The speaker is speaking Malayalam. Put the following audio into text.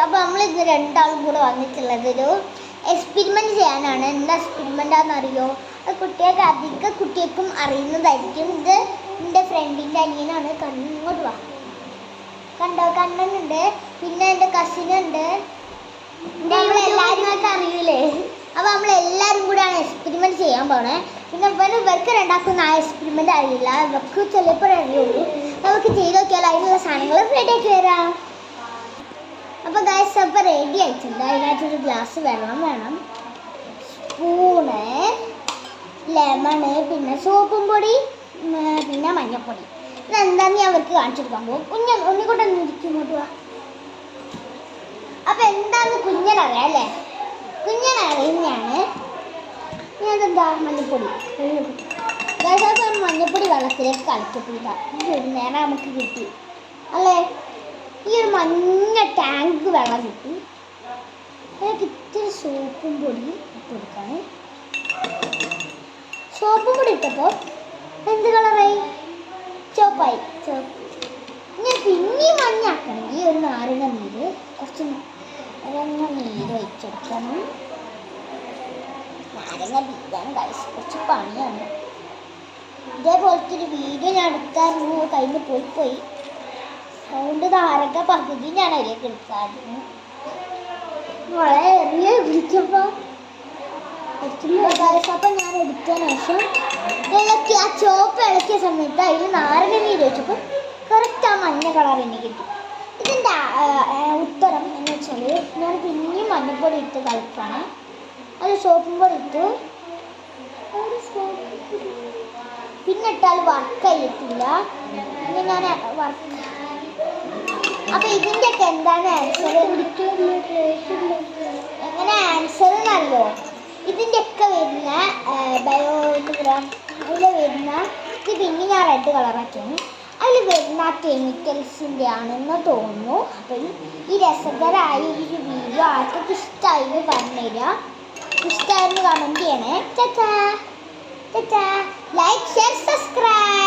അപ്പോൾ നമ്മൾ ഇന്ന് രണ്ടാളും കൂടെ വന്നിട്ടുള്ളത് ഒരു എക്സ്പെരിമെൻറ്റ് ചെയ്യാനാണ്. എന്താ എക്സ്പെരിമെൻ്റാണെന്ന് അറിയോ? അത് കുട്ടികൾക്കും അറിയുന്നതായിരിക്കും. ഇത് എൻ്റെ ഫ്രണ്ടിൻ്റെ അനിയനാണ്. ഇങ്ങോട്ട് വാ, കണ്ടോ? കണ്ണനുണ്ട്, പിന്നെ എൻ്റെ കസിനുണ്ട്, നമ്മളെല്ലാവരും അറിയില്ലേ? അപ്പോൾ നമ്മളെല്ലാവരും കൂടെയാണ് എക്സ്പെരിമെൻറ്റ് ചെയ്യാൻ പോണേ. പിന്നെ ഇവർക്ക് രണ്ടാൾക്കൊന്നും ആ എക്സ്പെരിമെൻ്റ് അറിയില്ല, ഇവർക്ക് ചിലപ്പോൾ അറിയുള്ളൂ. നമുക്ക് ചെയ്ത് നോക്കിയാൽ അതിനുള്ള സാധനങ്ങൾ റെഡിയാക്കി വരാം. അപ്പോൾ ഗൈസ് അപ്പോൾ റെഡി ആയിട്ടുണ്ട്. അതിനകത്തൊരു ഗ്ലാസ് വെള്ളം വേണം, സ്പൂണ്, ലെമണ്, പിന്നെ സോപ്പും പൊടി, പിന്നെ മഞ്ഞൾപ്പൊടി. ഇതെന്താന്ന് ഞാൻ അവർക്ക് കാണിച്ചെടുക്കാൻ പോകും. ഒന്നിക്കൊണ്ടൊന്നും ഇരിക്കുമ്പോട്ട് വാ. അപ്പോൾ എന്താണെന്ന് കുഞ്ഞനറിയാം അല്ലേ? കുഞ്ഞനറിയുന്നതാണ്. ഞാനെന്താ മഞ്ഞൾപ്പൊടി മഞ്ഞൾപ്പൊടി വെള്ളത്തിലേക്ക് കലക്കിപ്പിടിക്കാം. നേരം നമുക്ക് കിട്ടി അല്ലേ? ഈ ഒരു മഞ്ഞ ടാങ്ക് വെള്ളം കിട്ടി. അതിലേക്ക് ഇത്തിരി സോപ്പും പൊടി ഇട്ട് കൊടുക്കാണ്. സോപ്പും പൊടി ഇട്ടപ്പോൾ എന്ത് കളറായി? ചുവപ്പായി. ചുവപ്പ്. ഞാൻ പിന്നെയും മഞ്ഞാക്കണമെങ്കിൽ ഒരു നാരങ്ങ നീര്, കുറച്ച് നാരങ്ങ നീര് ഒഴിച്ചെടുക്കണം. നാരങ്ങ വീഴാൻ കുറച്ച് പണിയാണ്. ഇതേപോലത്തെ ഒരു വീഡിയോ ഞാൻ എടുത്തായിരുന്നു, കയ്യിൽ പോയി. അതുകൊണ്ട് നാരങ്ങ പകുതി ഞാൻ അതിലേക്ക് എടുത്തായിരുന്നു. വളരെ എറിയ പിടിച്ചപ്പോൾ അപ്പം ഞാൻ എടുത്തതിന് ശേഷം ഇളക്കി, ആ ചുവപ്പ് ഇളക്കിയ സമയത്ത് അതിൽ നാരങ്ങ നീര് വെച്ചപ്പോൾ കറക്റ്റ് ആ മഞ്ഞ കളർ എനിക്ക് കിട്ടി. ഇതിൻ്റെ ഉത്തരം എന്ന് വെച്ചാൽ ഞാൻ പിന്നെയും മഞ്ഞൾപ്പൊടി ഇട്ട് കളിക്കാണ്. അത് സോപ്പും പൊടി ഇട്ടു. പിന്നെ ഇട്ടാൽ വർക്ക് ചെയ്യത്തില്ല. പിന്നെ ഞാൻ വർക്ക്. അപ്പം ഇതിൻ്റെയൊക്കെ എന്താണ് ആൻസർ? എങ്ങനെ ആൻസർ എന്നല്ലോ? ഇതിൻ്റെയൊക്കെ വരുന്ന ബയോഗ്രാം അതിൽ വരുന്ന ഇത് പിന്നെ ഞാൻ റെഡ് കളറാക്കിയാണ്. അതിൽ വരുന്ന കെമിക്കൽസിൻ്റെ ആണെന്ന് തോന്നുന്നു. അപ്പം ഈ രസകരമായ ഒരു വീഡിയോ ആർക്കൊക്കെ ഇഷ്ടമായി പറഞ്ഞുതരിക. ഇഷ്ടമായിരുന്നു കമൻറ്റ് ചെയ്യണേ. ടാറ്റാ. Like, share, subscribe.